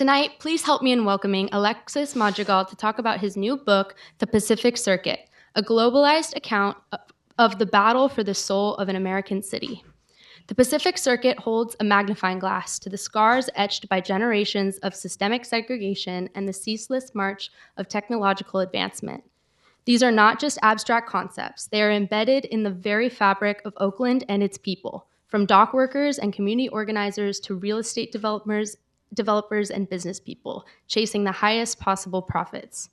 Tonight, please help me in welcoming Alexis Madrigal to talk about his new book, The Pacific Circuit, a globalized account of the battle for the soul of an American city. The Pacific Circuit holds a magnifying glass to the scars etched by generations of systemic segregation and the ceaseless march of technological advancement. These are not just abstract concepts. They are embedded in the very fabric of Oakland and its people, from dockworkers and community organizers to real estate developers and business people, chasing the highest possible profits.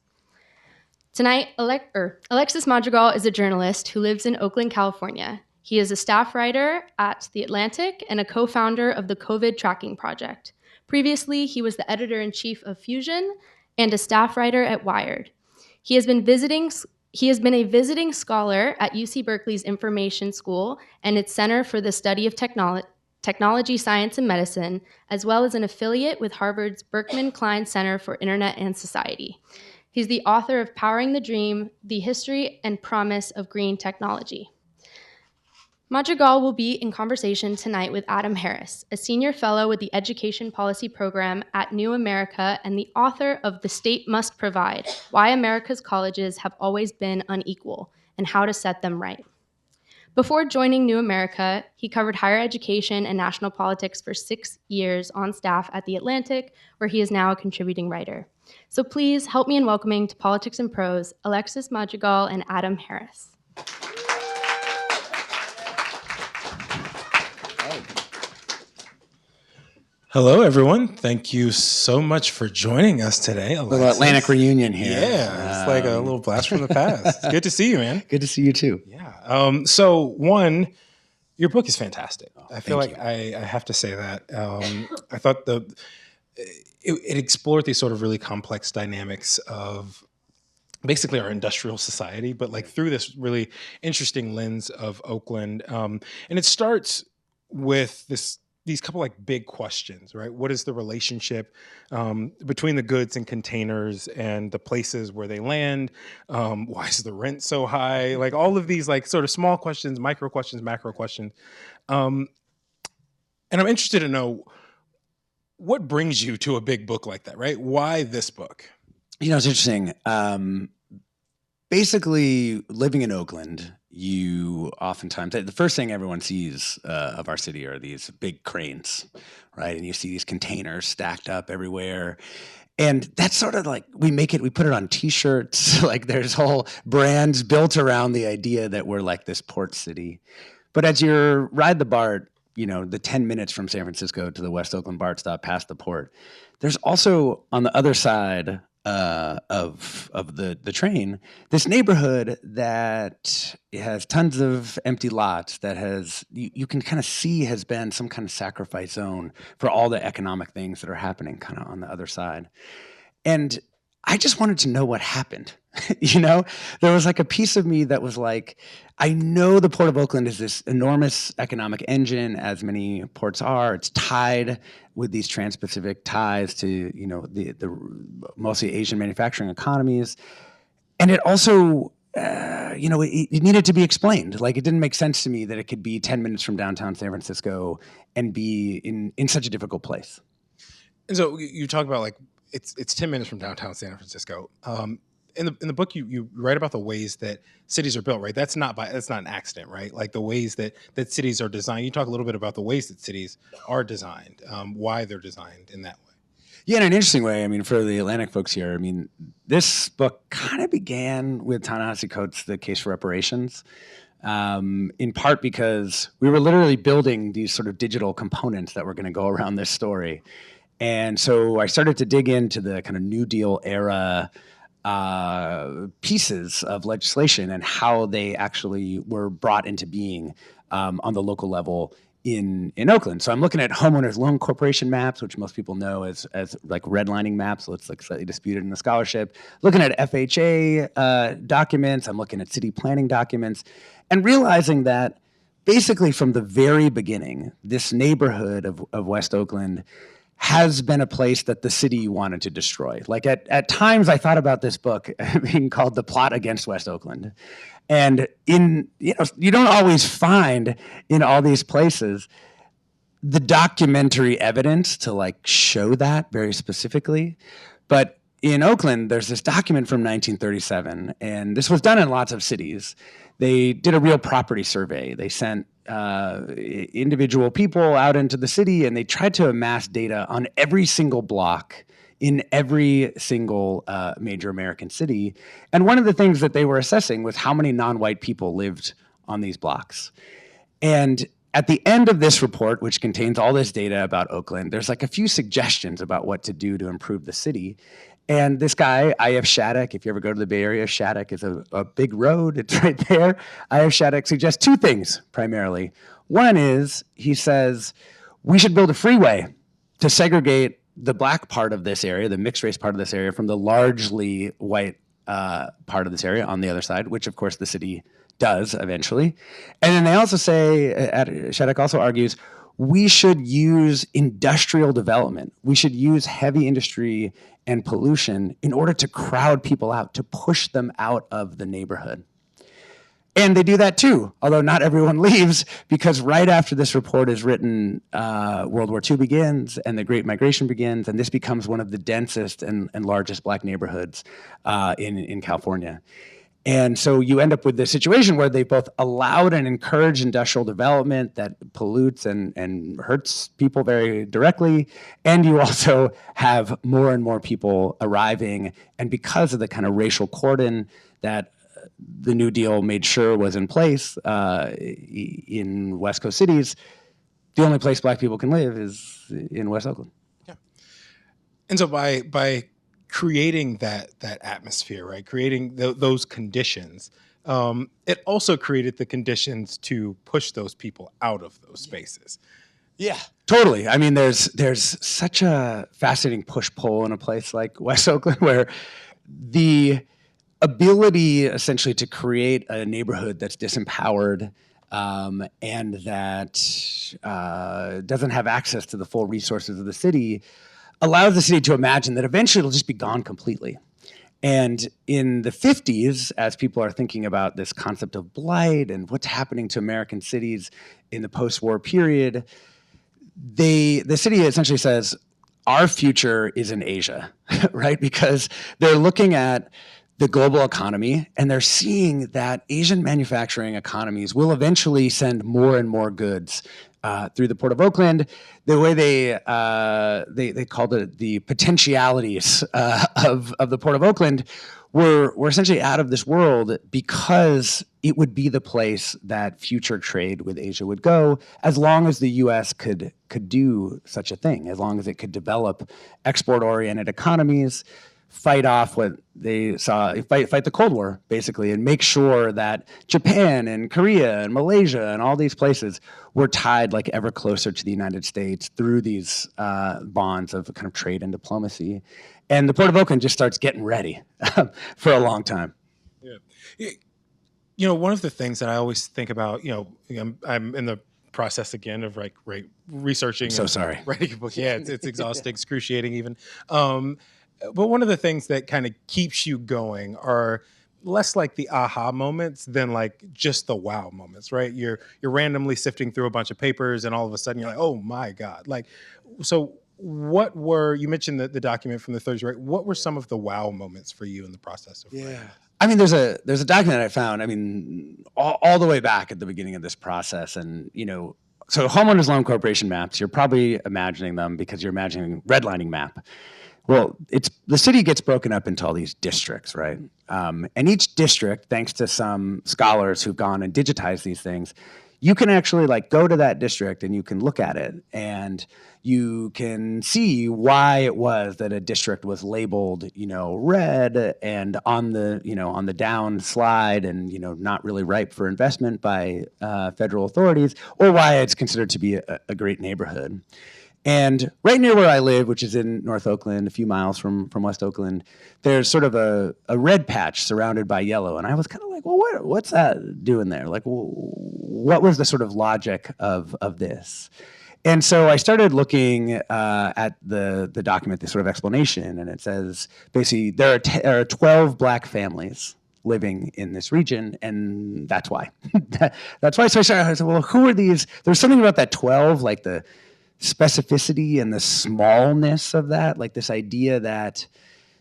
Tonight, Alexis Madrigal is a journalist who lives in Oakland, California. He is a staff writer at The Atlantic and a co-founder of the COVID Tracking Project. Previously, he was the editor-in-chief of Fusion and a staff writer at Wired. He has been a visiting scholar at UC Berkeley's Information School and its Center for the Study of Technology, Science, and Medicine, as well as an affiliate with Harvard's Berkman Klein Center for Internet and Society. He's the author of Powering the Dream, The History and Promise of Green Technology. Madrigal will be in conversation tonight with Adam Harris, a senior fellow with the Education Policy Program at New America and the author of The State Must Provide, Why America's Colleges Have Always Been Unequal and How to Set Them Right. Before joining New America, he covered higher education and national politics for 6 years on staff at The Atlantic, where he is now a contributing writer. So please help me in welcoming to Politics and Prose, Alexis Madrigal and Adam Harris. Hello, everyone. Thank you so much for joining us today, Alexis. Little Atlantic reunion here. Yeah, it's like a little blast from the past. It's good to see you, man. Good to see you too. Yeah. So one, your book is fantastic. I feel like you. I have to say that. I thought it explored these sort of really complex dynamics of basically our industrial society, but like through this really interesting lens of Oakland. And it starts with these couple like big questions, right? What is the relationship between the goods and containers and the places where they land? Why is the rent so high? Like all of these like sort of small questions, micro questions, macro questions. And I'm interested to know what brings you to a big book like that, right? Why this book? You know, it's interesting. Basically, living in Oakland, you oftentimes, the first thing everyone sees of our city are these big cranes, right? And you see these containers stacked up everywhere. And that's sort of like, we put it on t-shirts, like there's whole brands built around the idea that we're like this port city. But as you ride the BART, you know, the 10 minutes from San Francisco to the West Oakland BART stop past the port, there's also on the other side of the train, this neighborhood that has tons of empty lots that has, you can kind of see has been some kind of sacrifice zone for all the economic things that are happening kind of on the other side. And I just wanted to know what happened. You know, there was like a piece of me that was like, I know the Port of Oakland is this enormous economic engine, as many ports are. It's tied with these trans-Pacific ties to, you know, the mostly Asian manufacturing economies. And it also, you know, it needed to be explained. Like, it didn't make sense to me that it could be 10 minutes from downtown San Francisco and be in such a difficult place. And so you talk about like, it's 10 minutes from downtown San Francisco. In the book, you write about the ways that cities are built, right? That's not an accident, right? Like the ways that cities are designed. You talk a little bit about the ways that cities are designed, why they're designed in that way. Yeah, in an interesting way. I mean, for the Atlantic folks here, I mean, this book kind of began with Ta-Nehisi Coates' The Case for Reparations, in part because we were literally building these sort of digital components that were going to go around this story. And so I started to dig into the kind of New Deal era pieces of legislation and how they actually were brought into being on the local level in Oakland. So I'm looking at homeowners loan corporation maps, which most people know as like redlining maps. So it's like slightly disputed in the scholarship. Looking at FHA documents. I'm looking at city planning documents, and realizing that basically from the very beginning, this neighborhood of West Oakland has been a place that the city wanted to destroy. Like at times I thought about this book being called The Plot Against West Oakland. And you don't always find in all these places the documentary evidence to like show that very specifically. But in Oakland, there's this document from 1937, and this was done in lots of cities. They did a real property survey. They sent individual people out into the city, and they tried to amass data on every single block in every single major American city. And one of the things that they were assessing was how many non-white people lived on these blocks. And at the end of this report, which contains all this data about Oakland, there's like a few suggestions about what to do to improve the city. And this guy, I.F. Shattuck, if you ever go to the Bay Area, Shattuck is a big road. It's right there. I.F. Shattuck suggests two things, primarily. One is, he says, we should build a freeway to segregate the black part of this area, the mixed race part of this area, from the largely white part of this area on the other side, which, of course, the city does eventually. And then they also say, Shattuck also argues, we should use industrial development. We should use heavy industry and pollution in order to crowd people out, to push them out of the neighborhood. And they do that too, although not everyone leaves, because right after this report is written, World War II begins and the Great Migration begins, and this becomes one of the densest and largest black neighborhoods in California. And so you end up with this situation where they both allowed and encouraged industrial development that pollutes and hurts people very directly, and you also have more and more people arriving. And because of the kind of racial cordon that the New Deal made sure was in place in West Coast cities, the only place black people can live is in West Oakland. Yeah. And so by creating that atmosphere, right? Creating those conditions, it also created the conditions to push those people out of those spaces. Yeah, totally. I mean, there's such a fascinating push-pull in a place like West Oakland, where the ability essentially to create a neighborhood that's disempowered and that doesn't have access to the full resources of the city allows the city to imagine that eventually it'll just be gone completely. And in the 50s, as people are thinking about this concept of blight and what's happening to American cities in the post-war period, the city essentially says, our future is in Asia, right? Because they're looking at the global economy, and they're seeing that Asian manufacturing economies will eventually send more and more goods through the Port of Oakland. The way they called it the potentialities of the Port of Oakland were essentially out of this world, because it would be the place that future trade with Asia would go, as long as the U.S. could do such a thing, as long as it could develop export-oriented economies, fight off what they saw, fight the Cold War, basically, and make sure that Japan and Korea and Malaysia and all these places were tied like ever closer to the United States through these bonds of kind of trade and diplomacy. And the Port of Oakland just starts getting ready for a long time. Yeah. You know, one of the things that I always think about, you know, I'm in the process again of researching. I'm so sorry. Writing a book. Yeah, it's exhausting, excruciating even. But one of the things that kind of keeps you going are less like the aha moments than like just the wow moments, right? You're randomly sifting through a bunch of papers, and all of a sudden you're like, oh my God. Like, so what were, you mentioned the document from the 30s, right? What were some of the wow moments for you in the process of writing? I mean, there's a document I found, I mean, all the way back at the beginning of this process. And, you know, so homeowners loan corporation maps, you're probably imagining them because you're imagining redlining map. Well, the city gets broken up into all these districts, right? And each district, thanks to some scholars who've gone and digitized these things, you can actually like go to that district and you can look at it, and you can see why it was that a district was labeled, you know, red and on the down slide and, you know, not really ripe for investment by federal authorities, or why it's considered to be a great neighborhood. And right near where I live, which is in North Oakland, a few miles from West Oakland, there's sort of a red patch surrounded by yellow. And I was kind of like, well, what's that doing there? Like, what was the sort of logic of this? And so I started looking at the document, this sort of explanation, and it says, basically, there are 12 black families living in this region, and that's why. That's why. So I said, well, who are these? There's something about that 12, like the specificity and the smallness of that, like this idea that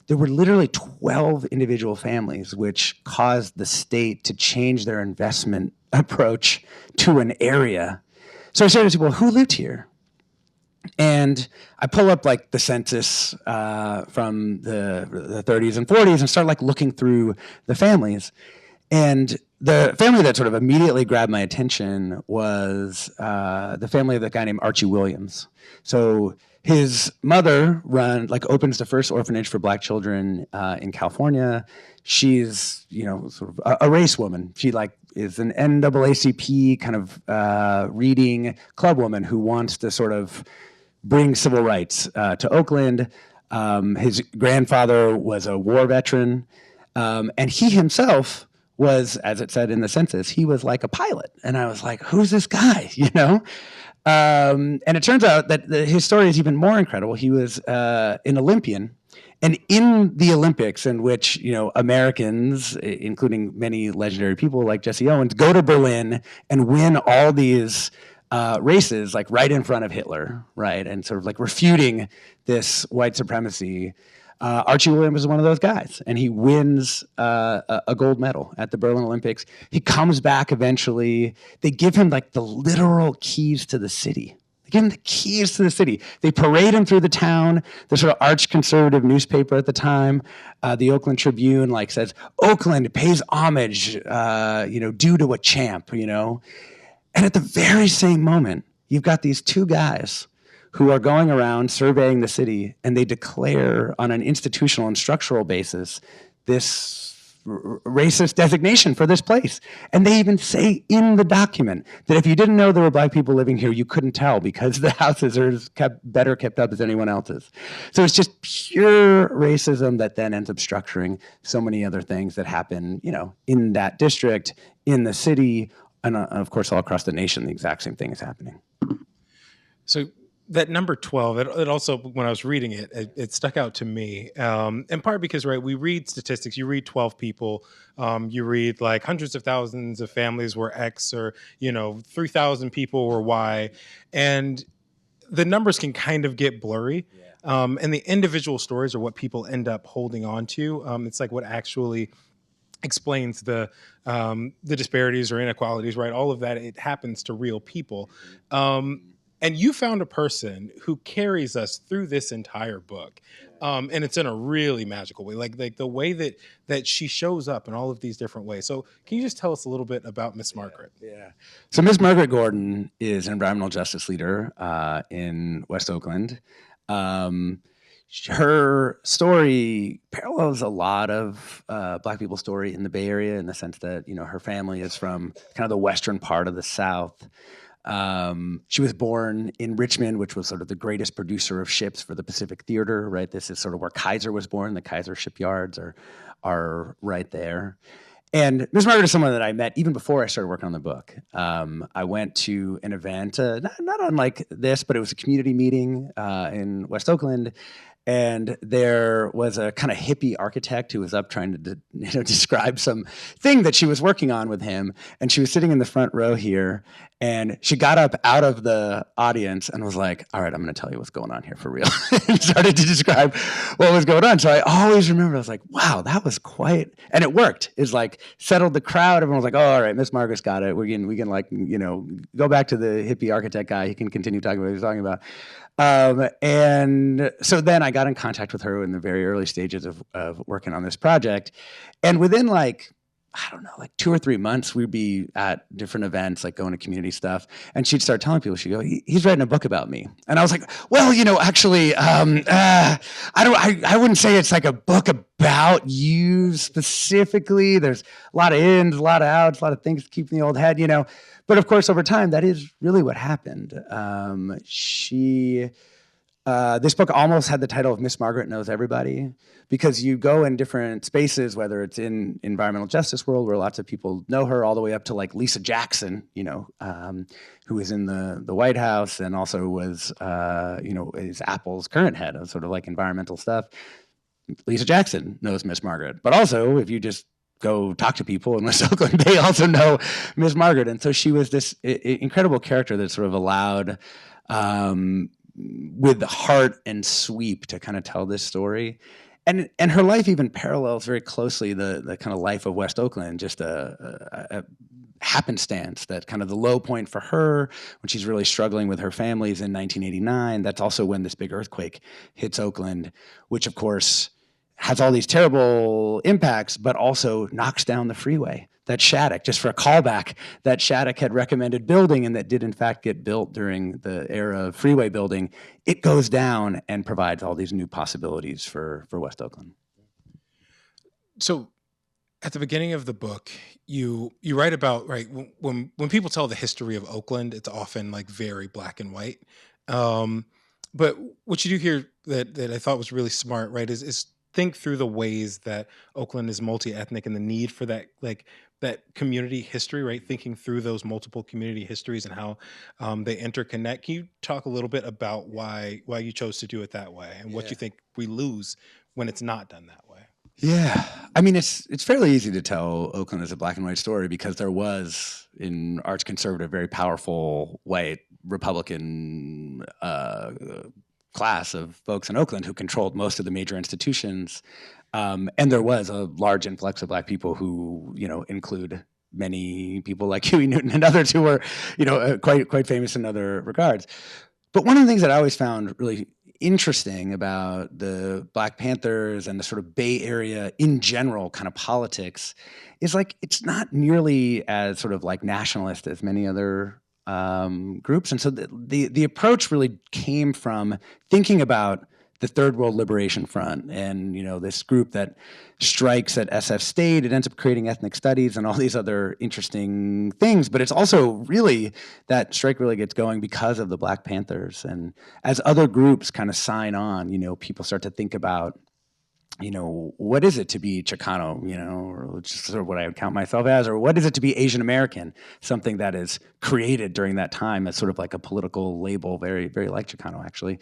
there were literally 12 individual families, which caused the state to change their investment approach to an area. So I started to say, well, who lived here? And I pull up like the census from the 30s and 40s and start like looking through the families. And the family that sort of immediately grabbed my attention was the family of the guy named Archie Williams. So his mother opens the first orphanage for Black children in California. She's, sort of a race woman. She is an NAACP kind of reading club woman who wants to sort of bring civil rights to Oakland. His grandfather was a war veteran, and he himself was, as it said in the census, he was like a pilot. And I was like, who's this guy, And it turns out that his story is even more incredible. He was an Olympian. And in the Olympics, in which, Americans, including many legendary people like Jesse Owens, go to Berlin and win all these races, like right in front of Hitler, right? And sort of like refuting this white supremacy. Archie Williams is one of those guys, and he wins a gold medal at the Berlin Olympics. He comes back eventually. They give him like the literal keys to the city. They give him the keys to the city. They parade him through the town. The sort of arch-conservative newspaper at the time, the Oakland Tribune, says, Oakland pays homage, due to a champ, And at the very same moment, you've got these two guys who are going around surveying the city, and they declare on an institutional and structural basis this racist designation for this place. And they even say in the document that if you didn't know there were Black people living here, you couldn't tell because the houses are better kept up as anyone else's. So it's just pure racism that then ends up structuring so many other things that happen, in that district, in the city, and of course all across the nation, the exact same thing is happening. So that number 12, it also, when I was reading it, it stuck out to me. In part because, right, we read statistics, you read 12 people, you read like hundreds of thousands of families were X, or, 3,000 people were Y. And the numbers can kind of get blurry. Yeah. And the individual stories are what people end up holding on to. It's like what actually explains the disparities or inequalities, right? All of that, it happens to real people. And you found a person who carries us through this entire book. And it's in a really magical way, like the way that she shows up in all of these different ways. So can you just tell us a little bit about Miss Margaret? Yeah. So Miss Margaret Gordon is an environmental justice leader in West Oakland. Her story parallels a lot of Black people's story in the Bay Area in the sense that, her family is from kind of the western part of the South. She was born in Richmond, which was sort of the greatest producer of ships for the Pacific Theater, right? This is sort of where Kaiser was born. The Kaiser shipyards are right there. And Ms. Margaret is someone that I met even before I started working on the book. I went to an event, not unlike this, but it was a community meeting in West Oakland. And there was a kind of hippie architect who was up trying to describe some thing that she was working on with him. And she was sitting in the front row here. And she got up out of the audience and was like, all right, I'm going to tell you what's going on here for real. And started to describe what was going on. So I always remember, I was like, wow, that was quite, and it worked. It's like settled the crowd. Everyone was like, oh, all right, Miss Margaret's got it. We can go back to the hippie architect guy. He can continue talking about what he was talking about. And so then I got in contact with her in the very early stages of working on this project. And within I don't know, 2 or 3 months, we'd be at different events, going to community stuff. And she'd start telling people, she'd go, he's writing a book about me. And I was like, well, actually, I wouldn't say it's like a book about you specifically. There's a lot of ins, a lot of outs, a lot of things to keep in the old head, But of course, over time, that is really what happened. This book almost had the title of Miss Margaret Knows Everybody, because you go in different spaces, whether it's in environmental justice world where lots of people know her, all the way up to Lisa Jackson, who was in the White House and also was, is Apple's current head of sort of environmental stuff. Lisa Jackson knows Miss Margaret, but also if you just go talk to people in West Oakland, they also know Miss Margaret. And so she was this incredible character that sort of allowed with heart and sweep to kind of tell this story. And her life even parallels very closely the kind of life of West Oakland, just a happenstance that kind of the low point for her when she's really struggling with her families in 1989. That's also when this big earthquake hits Oakland, which of course has all these terrible impacts, but also knocks down the freeway. That Shattuck, just for a callback, that Shattuck had recommended building and that did in fact get built during the era of freeway building, it goes down and provides all these new possibilities for West Oakland. So at the beginning of the book, you write about, right, when people tell the history of Oakland, it's often like very black and white. But what you do here that I thought was really smart, right, is think through the ways that Oakland is multi-ethnic and the need for that, like that community history, right? Thinking through those multiple community histories and how they interconnect. Can you talk a little bit about why you chose to do it that way and what you think we lose when it's not done that way? Yeah, I mean, it's fairly easy to tell Oakland as a black and white story because there was, in arch conservative, very powerful white Republican class of folks in Oakland who controlled most of the major institutions, and there was a large influx of black people who, include many people like Huey Newton and others who were, quite famous in other regards. But one of the things that I always found really interesting about the Black Panthers and the sort of Bay Area in general kind of politics is like it's not nearly as sort of like nationalist as many other groups. And so the approach really came from thinking about the Third World Liberation Front and, this group that strikes at SF State. It ends up creating ethnic studies and all these other interesting things. But it's also really, that strike really gets going because of the Black Panthers. And as other groups kind of sign on, people start to think about, what is it to be Chicano, or just sort of what I would count myself as, or what is it to be Asian American, something that is created during that time as sort of like a political label, very, very like Chicano, actually.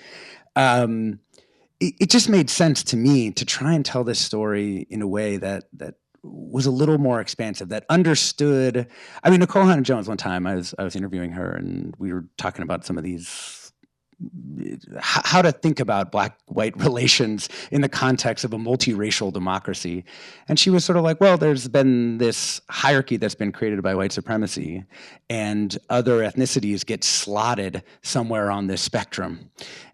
It just made sense to me to try and tell this story in a way that was a little more expansive, that understood. I mean, Nicole Hannah-Jones, one time I was interviewing her and we were talking about some of these, how to think about black-white relations in the context of a multiracial democracy. And she was sort of like, well, there's been this hierarchy that's been created by white supremacy and other ethnicities get slotted somewhere on this spectrum.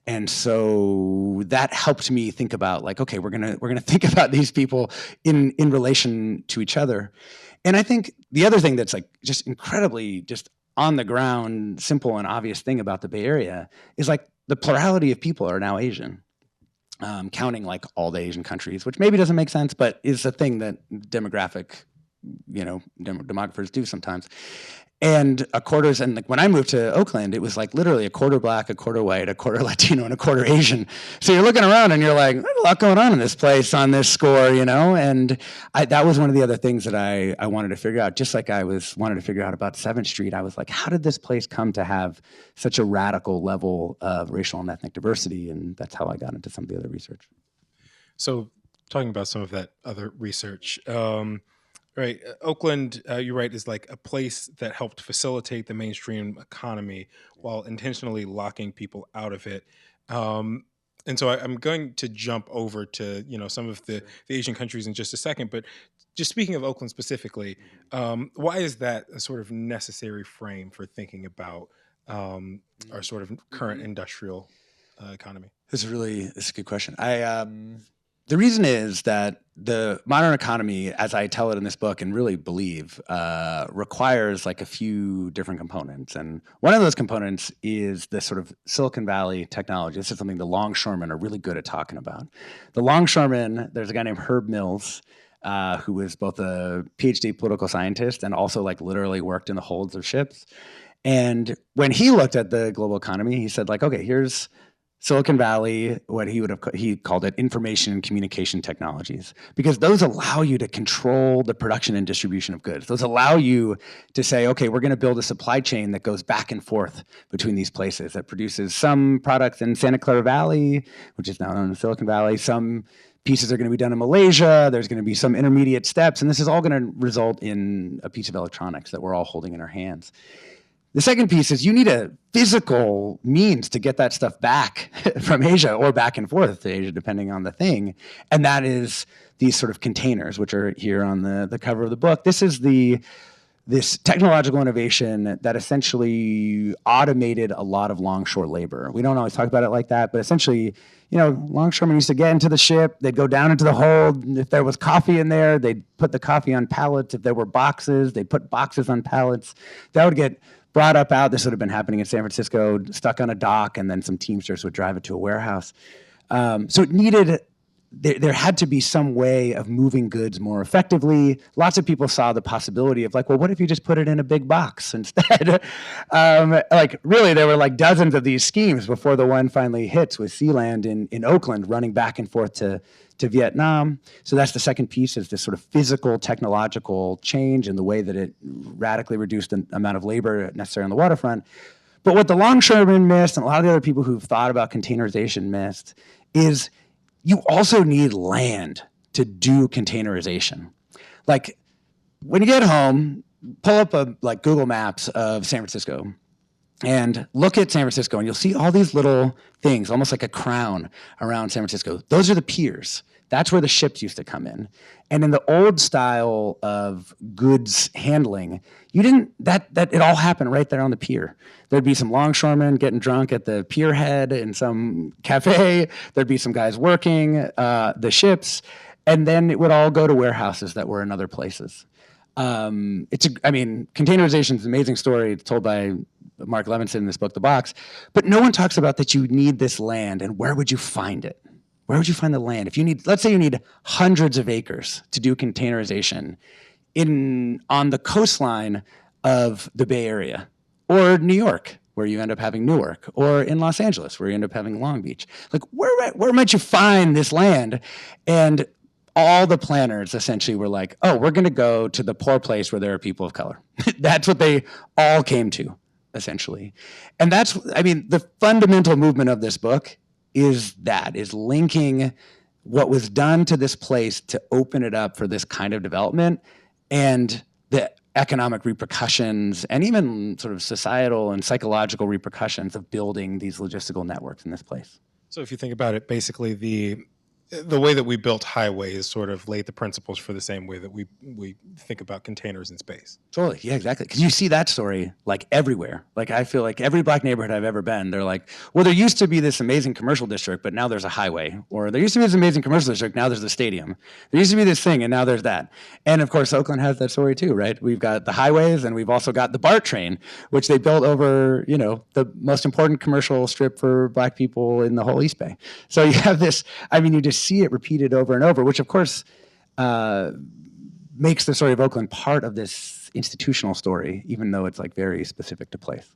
And so that helped me think about like, okay, we're gonna think about these people in relation to each other. And I think the other thing that's like just incredibly just on the ground, simple and obvious thing about the Bay Area is like the plurality of people are now Asian, counting like all the Asian countries, which maybe doesn't make sense, but is a thing that demographers do sometimes. And and like when I moved to Oakland, it was like literally a quarter black, a quarter white, a quarter Latino, and a quarter Asian. So you're looking around and you're like, there's a lot going on in this place on this score, And that was one of the other things that I wanted to figure out. Just like wanted to figure out about 7th Street, I was like, how did this place come to have such a radical level of racial and ethnic diversity? And that's how I got into some of the other research. So talking about some of that other research, right, Oakland, you're right, is like a place that helped facilitate the mainstream economy while intentionally locking people out of it. And so I'm going to jump over to some of the Asian countries in just a second. But just speaking of Oakland specifically, why is that a sort of necessary frame for thinking about our sort of current industrial economy? That's a good question. The reason is that the modern economy, as I tell it in this book and really believe, requires like a few different components. And one of those components is this sort of Silicon Valley technology. This is something the longshoremen are really good at talking about. The longshoremen, there's a guy named Herb Mills, who was both a PhD political scientist and also like literally worked in the holds of ships. And when he looked at the global economy, he said like, okay, here's Silicon Valley, what he called it information and communication technologies, because those allow you to control the production and distribution of goods. Those allow you to say, okay, we're going to build a supply chain that goes back and forth between these places, that produces some products in Santa Clara Valley, which is now known as Silicon Valley. Some pieces are going to be done in Malaysia. There's going to be some intermediate steps, and this is all going to result in a piece of electronics that we're all holding in our hands. The second piece is you need a physical means to get that stuff back from Asia or back and forth to Asia, depending on the thing. And that is these sort of containers, which are here on the cover of the book. This is this technological innovation that essentially automated a lot of longshore labor. We don't always talk about it like that, but essentially, longshoremen used to get into the ship, they'd go down into the hold, and if there was coffee in there, they'd put the coffee on pallets. If there were boxes, they'd put boxes on pallets. That would get brought up out. This would have been happening in San Francisco, stuck on a dock, and then some Teamsters would drive it to a warehouse. So it needed, there had to be some way of moving goods more effectively. Lots of people saw the possibility of what if you just put it in a big box instead? Really, there were dozens of these schemes before the one finally hits with Sealand in Oakland, running back and forth to Vietnam. So that's the second piece, is this sort of physical, technological change in the way that it radically reduced the amount of labor necessary on the waterfront. But what the longshoremen missed, and a lot of the other people who've thought about containerization missed, is you also need land to do containerization. When you get home, pull up Google Maps of San Francisco and look at San Francisco, and you'll see all these little things, almost like a crown around San Francisco. Those are the piers. That's where the ships used to come in. And in the old style of goods handling, it all happened right there on the pier. There'd be some longshoremen getting drunk at the pier head in some cafe. There'd be some guys working the ships, and then it would all go to warehouses that were in other places. Containerization is an amazing story. It's told by Mark Levinson in this book, The Box. But no one talks about that you need this land, and where would you find it? Where would you find the land? Let's say you need hundreds of acres to do containerization on the coastline of the Bay Area, or New York, where you end up having Newark, or in Los Angeles, where you end up having Long Beach. Where might you find this land? And all the planners essentially were like, oh, we're going to go to the poor place where there are people of color. That's what they all came to, essentially. And the fundamental movement of this book is linking what was done to this place to open it up for this kind of development, and the economic repercussions and even sort of societal and psychological repercussions of building these logistical networks in this place. So if you think about it, basically the way that we built highways sort of laid the principles for the same way that we think about containers in space. Totally, yeah, exactly. Because you see that story everywhere. I feel like every black neighborhood I've ever been, they're like, well, there used to be this amazing commercial district, but now there's a highway. Or there used to be this amazing commercial district, now there's a stadium. There used to be this thing, and now there's that. And of course, Oakland has that story too, right? We've got the highways, and we've also got the BART train, which they built over, the most important commercial strip for black people in the whole East Bay. So you have this, you just see it repeated over and over, which of course makes the story of Oakland part of this institutional story, even though it's very specific to place.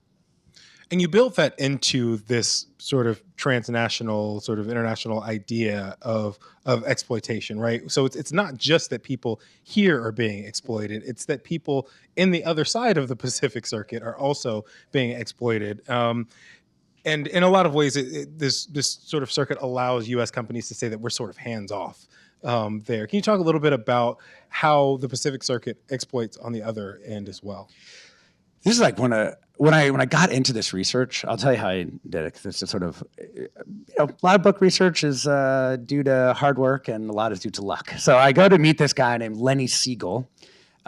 And you built that into this sort of transnational, sort of international idea of exploitation, right? So it's not just that people here are being exploited, it's that people in the other side of the Pacific Circuit are also being exploited. And in a lot of ways, this sort of circuit allows U.S. companies to say that we're sort of hands off there. Can you talk a little bit about how the Pacific Circuit exploits on the other end as well? This is when I got into this research, I'll tell you how I did it, because it's just sort of, a lot of book research is due to hard work, and a lot is due to luck. So I go to meet this guy named Lenny Siegel.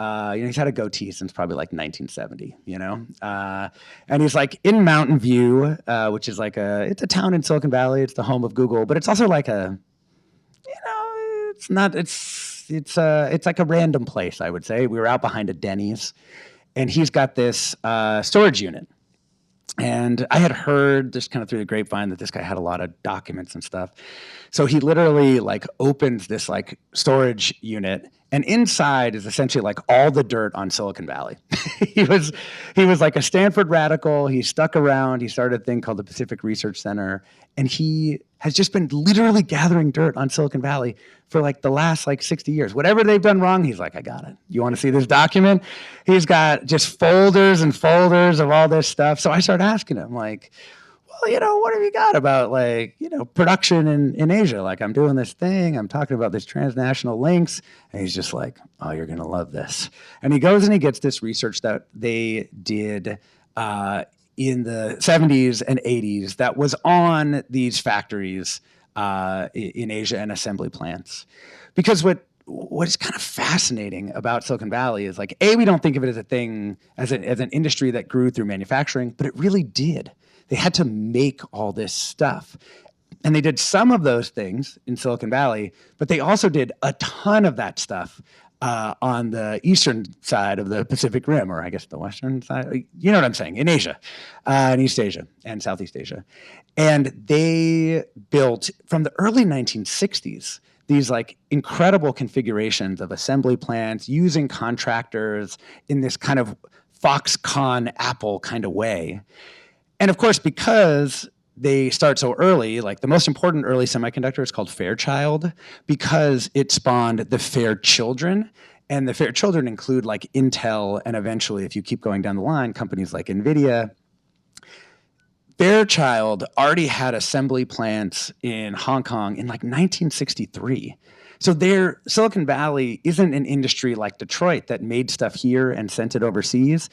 He's had a goatee since probably 1970, and he's in Mountain View, which is it's a town in Silicon Valley. It's the home of Google, but it's also it's like a random place, I would say. We were out behind a Denny's, and he's got this storage unit. And I had heard just kind of through the grapevine that this guy had a lot of documents and stuff. So he literally opens this storage unit, and inside is essentially all the dirt on Silicon Valley. he was a Stanford radical. He stuck around. He started a thing called the Pacific Research Center, and he has just been literally gathering dirt on Silicon Valley for the last 60 years. Whatever they've done wrong, he's like, I got it. You want to see this document? He's got just folders and folders of all this stuff. So I started asking him well, what have you got about production in Asia? I'm doing this thing, I'm talking about this transnational links. And he's just like, oh, you're going to love this. And he goes and he gets this research that they did in the 70s and 80s that was on these factories in Asia and assembly plants. Because what is kind of fascinating about Silicon Valley is like, A, we don't think of it as a thing, as an industry that grew through manufacturing, but it really did. They had to make all this stuff. And they did some of those things in Silicon Valley, but they also did a ton of that stuff on the eastern side of the Pacific Rim, or I guess the western side. You know what I'm saying? In Asia, in East Asia and Southeast Asia. And they built, from the early 1960s, these like incredible configurations of assembly plants using contractors in this kind of Foxconn Apple kind of way. And of course, because they start so early, like the most important early semiconductor is called Fairchild because it spawned the Fair Children. And the Fair Children include like Intel and eventually, if you keep going down the line, companies like NVIDIA. Fairchild already had assembly plants in Hong Kong in like 1963. So their Silicon Valley isn't an industry like Detroit that made stuff here and sent it overseas.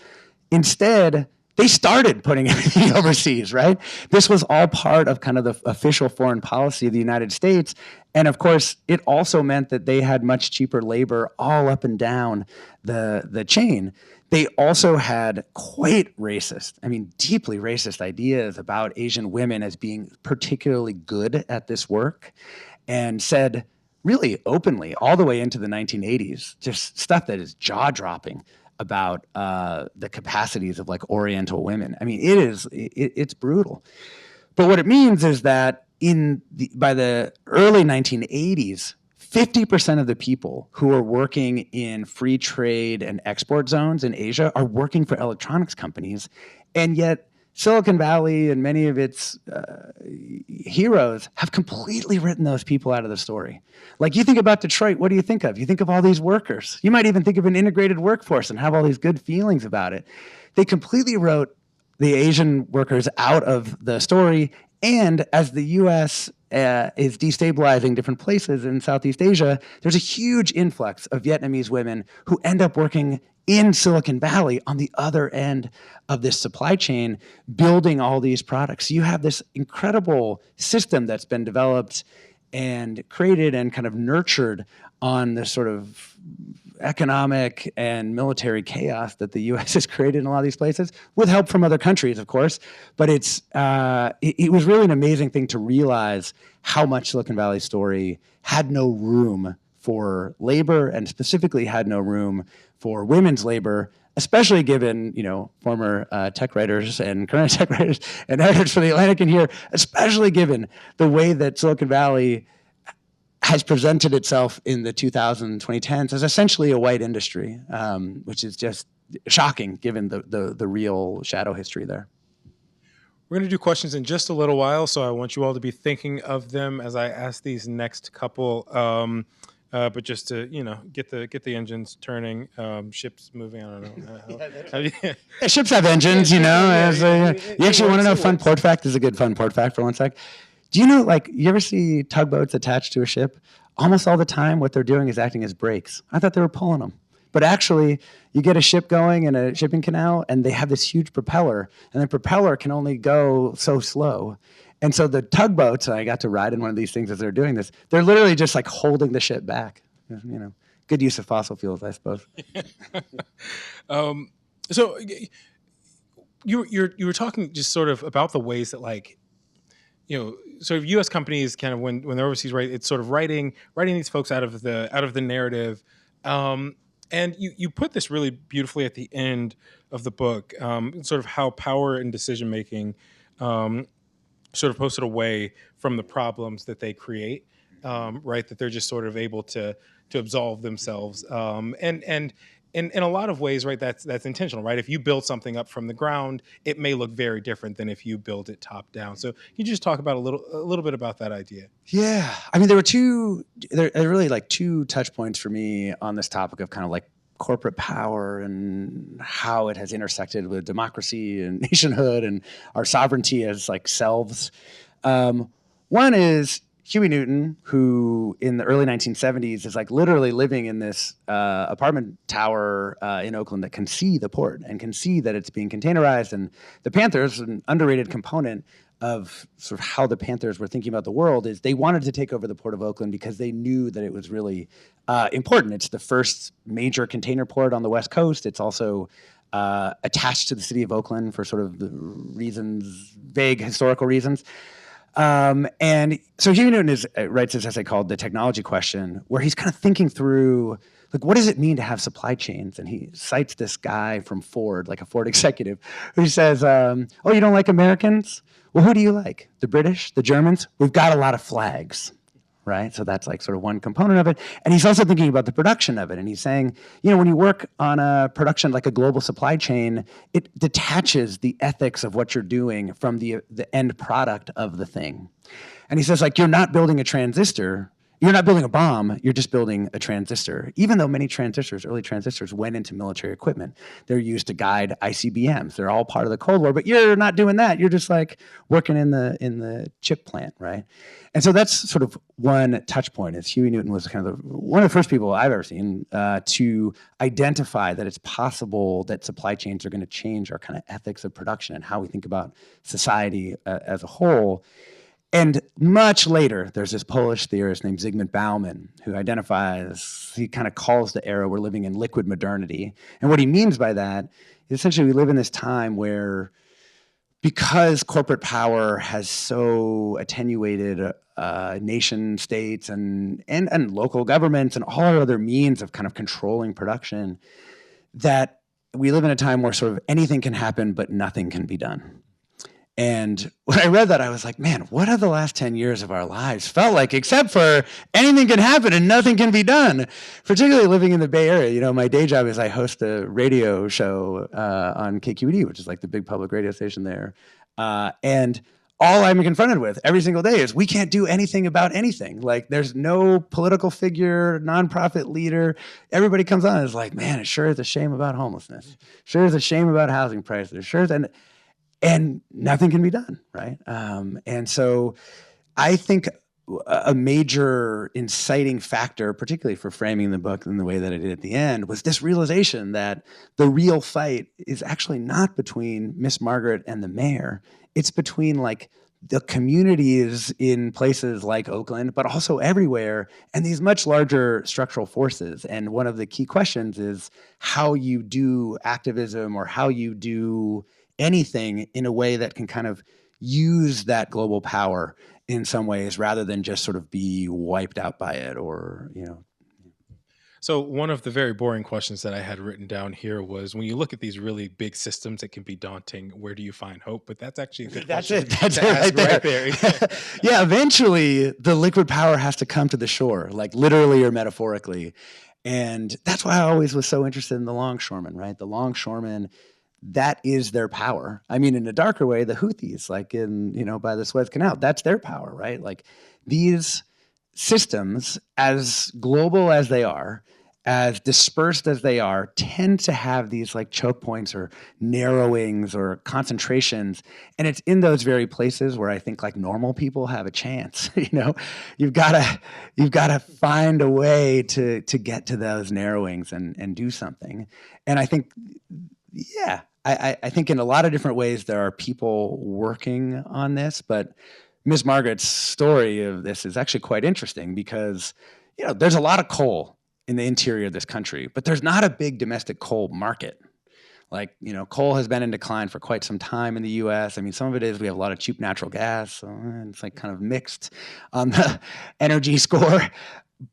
Instead, they started putting everything overseas, right? This was all part of kind of the official foreign policy of the United States. And of course, it also meant that they had much cheaper labor all up and down the chain. They also had quite racist, I mean, deeply racist ideas about Asian women as being particularly good at this work, and said really openly all the way into the 1980s, just stuff that is jaw-dropping about the capacities of like Oriental women. I mean, it's brutal. But what it means is that by the early 1980s, 50% of the people who are working in free trade and export zones in Asia are working for electronics companies. And yet Silicon Valley and many of its heroes have completely written those people out of the story. Like you think about Detroit, what do you think of? You think of all these workers. You might even think of an integrated workforce and have all these good feelings about it. They completely wrote the Asian workers out of the story. And as the US is destabilizing different places in Southeast Asia, there's a huge influx of Vietnamese women who end up working in Silicon Valley on the other end of this supply chain, building all these products. So you have this incredible system that's been developed and created and kind of nurtured on this sort of economic and military chaos that the U.S. has created in a lot of these places, with help from other countries, of course. But it was really an amazing thing to realize how much Silicon Valley's story had no room for labor, and specifically had no room for women's labor, especially given, former tech writers and current tech writers and editors for The Atlantic in here, especially given the way that Silicon Valley has presented itself in the 2010s as essentially a white industry, which is just shocking given the real shadow history there. We're going to do questions in just a little while, so I want you all to be thinking of them as I ask these next couple. But just to get the engines turning, ships moving. I don't know. Yeah, ships have engines, you actually want to know a fun port fact? This is a good fun port fact for one sec. Do you know, like, you ever see tugboats attached to a ship? Almost all the time, what they're doing is acting as brakes. I thought they were pulling them. But actually, you get a ship going in a shipping canal, and they have this huge propeller, and the propeller can only go so slow. And so the tugboats, and I got to ride in one of these things as they're doing this, they're literally just like holding the ship back. Good use of fossil fuels, I suppose. So you were talking just sort of about the ways that, like, sort of U.S. companies kind of when they're overseas, right? It's sort of writing these folks out of the narrative. And you put this really beautifully at the end of the book, sort of how power and decision making sort of posted away from the problems that they create, right? That they're just sort of able to absolve themselves, and in a lot of ways, right? That's intentional, right? If you build something up from the ground, it may look very different than if you build it top down. So you just talk about a little bit about that idea. Yeah, I mean, there are really like two touch points for me on this topic of kind of like corporate power and how it has intersected with democracy and nationhood and our sovereignty as like selves. One is, Huey Newton, who in the early 1970s is like literally living in this apartment tower in Oakland that can see the port and can see that it's being containerized. And the Panthers, an underrated component of sort of how the Panthers were thinking about the world, is they wanted to take over the port of Oakland because they knew that it was really important. It's the first major container port on the West Coast. It's also attached to the city of Oakland for sort of the reasons, vague historical reasons. And so Huey Newton writes this essay called The Technology Question, where he's kind of thinking through, like, what does it mean to have supply chains? And he cites this guy from Ford, like a Ford executive, who says, oh, you don't like Americans? Well, who do you like? The British, the Germans? We've got a lot of flags, right? So that's like sort of one component of it. And he's also thinking about the production of it. And he's saying, you know, when you work on a production like a global supply chain, it detaches the ethics of what you're doing from the end product of the thing. And he says, like, you're not building a transistor. You're not building a bomb, you're just building a transistor. Even though many transistors, early transistors, went into military equipment. They're used to guide ICBMs. They're all part of the Cold War, but you're not doing that. You're just like working in the chip plant, right? And so that's sort of one touch point. Is Huey Newton was kind of one of the first people I've ever seen to identify that it's possible that supply chains are going to change our kind of ethics of production and how we think about society as a whole. And much later, there's this Polish theorist named Zygmunt Bauman who identifies, he kind of calls the era we're living in liquid modernity. And what he means by that is essentially we live in this time where, because corporate power has so attenuated nation states and local governments and all our other means of kind of controlling production, that we live in a time where sort of anything can happen, but nothing can be done. And when I read that, I was like, man, what have the last 10 years of our lives felt like, except for anything can happen and nothing can be done? Particularly living in the Bay Area. You know, my day job is I host a radio show on KQED, which is like the big public radio station there. And all I'm confronted with every single day is we can't do anything about anything. Like, there's no political figure, nonprofit leader. Everybody comes on and is like, man, it sure is a shame about homelessness. Sure is a shame about housing prices. Sure is, and nothing can be done, right? And so I think a major inciting factor, particularly for framing the book in the way that I did at the end, was this realization that the real fight is actually not between Miss Margaret and the mayor. It's between like the communities in places like Oakland, but also everywhere, and these much larger structural forces. And one of the key questions is how you do activism or how you do anything in a way that can kind of use that global power in some ways rather than just sort of be wiped out by it or, you know. So one of the very boring questions that I had written down here was, when you look at these really big systems, it can be daunting. Where do you find hope? But that's actually a good question. That's it right there. Yeah, eventually the liquid power has to come to the shore, like literally or metaphorically. And that's why I always was so interested in the longshoremen, right? The longshoremen, that is their power. I mean, in a darker way, the Houthis, like in, you know, by the Suez Canal, that's their power, right? Like, these systems, as global as they are, as dispersed as they are, tend to have these like choke points or narrowings or concentrations. And it's in those very places where I think like normal people have a chance. You know, you've gotta find a way to get to those narrowings and do something. And I think, yeah, I think in a lot of different ways there are people working on this, but Miss Margaret's story of this is actually quite interesting because, you know, there's a lot of coal in the interior of this country, but there's not a big domestic coal market. Like, you know, coal has been in decline for quite some time in the US. I mean, some of it is we have a lot of cheap natural gas, so it's like kind of mixed on the energy score.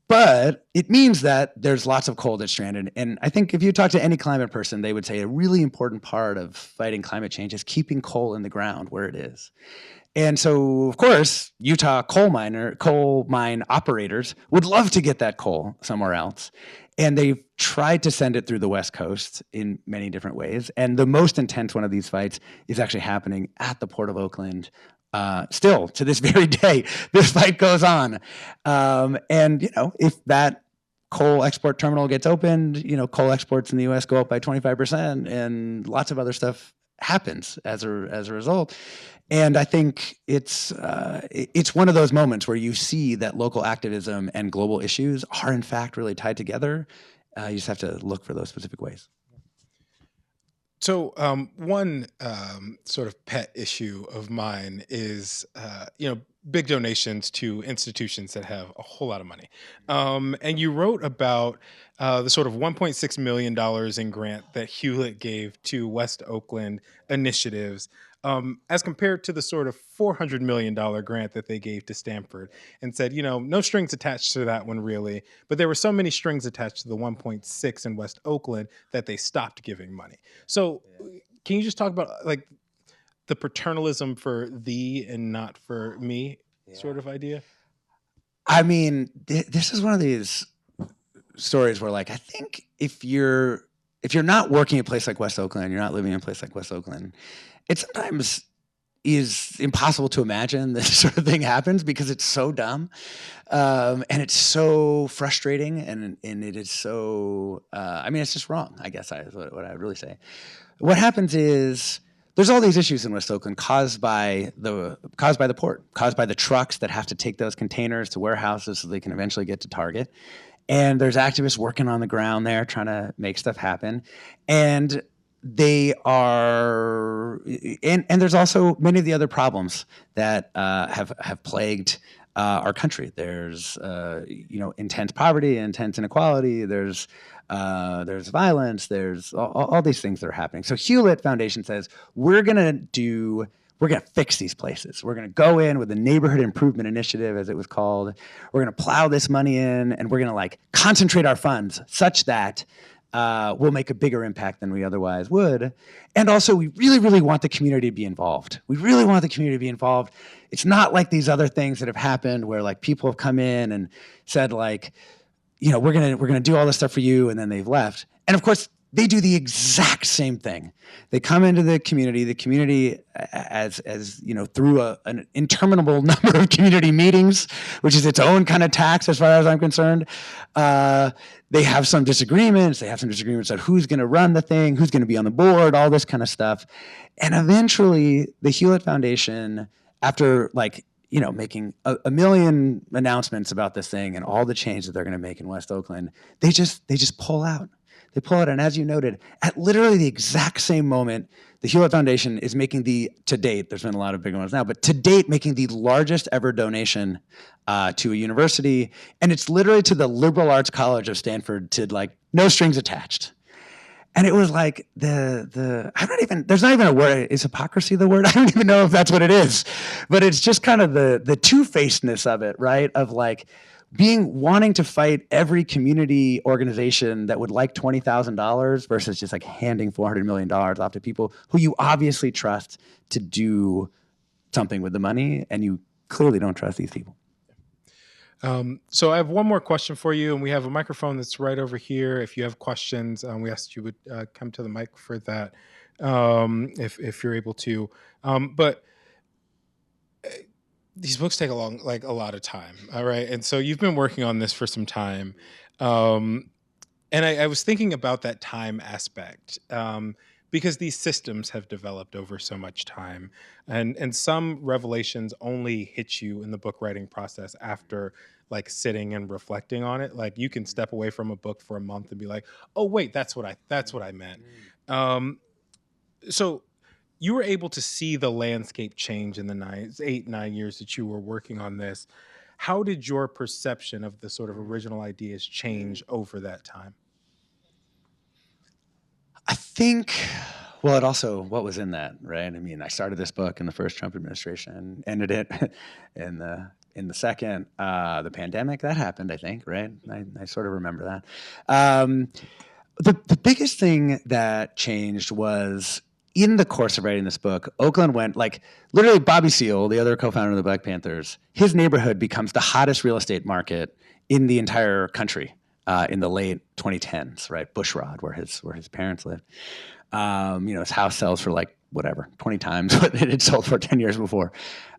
But it means that there's lots of coal that's stranded. And I think if you talk to any climate person, they would say a really important part of fighting climate change is keeping coal in the ground where it is. And so, of course, Utah coal mine operators would love to get that coal somewhere else. And they've tried to send it through the West Coast in many different ways. And the most intense one of these fights is actually happening at the Port of Oakland. Still, to this very day, this fight goes on. And, you know, if that coal export terminal gets opened, you know, coal exports in the US go up by 25% and lots of other stuff happens as a result. And I think it's one of those moments where you see that local activism and global issues are in fact really tied together. You just have to look for those specific ways. So one sort of pet issue of mine is, big donations to institutions that have a whole lot of money. And you wrote about the sort of $1.6 million in grant that Hewlett gave to West Oakland initiatives, as compared to the sort of $400 million grant that they gave to Stanford, and said, no strings attached to that one really, but there were so many strings attached to the 1.6 in West Oakland that they stopped giving money. So can you just talk about like the paternalism for thee and not for me sort of idea? I mean, this is one of these stories where, like, I think if you're not working a place like West Oakland, you're not living in a place like West Oakland, it sometimes is impossible to imagine this sort of thing happens because it's so dumb, and it's so frustrating, and it is so. I mean, it's just wrong. I guess is what I would really say. What happens is there's all these issues in West Oakland caused by the port, caused by the trucks that have to take those containers to warehouses so they can eventually get to Target. And there's activists working on the ground there trying to make stuff happen. And they are, and there's also many of the other problems that have plagued our country. There's intense poverty, intense inequality. There's violence. There's all these things that are happening. So Hewlett Foundation says we're gonna fix these places. We're gonna go in with the neighborhood improvement initiative, as it was called. We're gonna plow this money in, and we're gonna like concentrate our funds such that we'll make a bigger impact than we otherwise would. And also, we really, really want the community to be involved. We really want the community to be involved. It's not like these other things that have happened where like people have come in and said like, we're gonna do all this stuff for you, and then they've left. And of course, they do the exact same thing. They come into the community as through an interminable number of community meetings, which is its own kind of tax as far as I'm concerned. They have some disagreements. They have some disagreements on who's going to run the thing, who's going to be on the board, all this kind of stuff. And eventually, the Hewlett Foundation, after making a million announcements about this thing and all the change that they're going to make in West Oakland, they just pull out. They pull out, and as you noted, at literally the exact same moment, the Hewlett Foundation is making to date, there's been a lot of big ones now, but to date, making the largest ever donation to a university, and it's literally to the Liberal Arts College of Stanford, to like no strings attached. And it was like there's not even a word. Is hypocrisy the word? I don't even know if that's what it is, but it's just kind of the two-facedness of it, right? Of like wanting to fight every community organization that would like $20,000 versus just like handing $400 million off to people who you obviously trust to do something with the money, and you clearly don't trust these people. So I have one more question for you, and we have a microphone that's right over here. If you have questions, we asked you would come to the mic for that, if you're able to. But these books take a lot of time. All right. And so you've been working on this for some time. And I was thinking about that time aspect, because these systems have developed over so much time, and some revelations only hit you in the book writing process after like sitting and reflecting on it. Like you can step away from a book for a month and be like, oh wait, that's what I meant. So you were able to see the landscape change in the 8-9 years that you were working on this. How did your perception of the sort of original ideas change over that time? I think, well, it also, what was in that, right? I mean, I started this book in the first Trump administration, ended it in the second. The pandemic, that happened, I think, right? I sort of remember that. The biggest thing that changed was, in the course of writing this book, Oakland went, like, literally Bobby Seale, the other co-founder of the Black Panthers, his neighborhood becomes the hottest real estate market in the entire country in the late 2010s, right? Bushrod, where his parents lived. His house sells for like, whatever, 20 times what it had sold for 10 years before.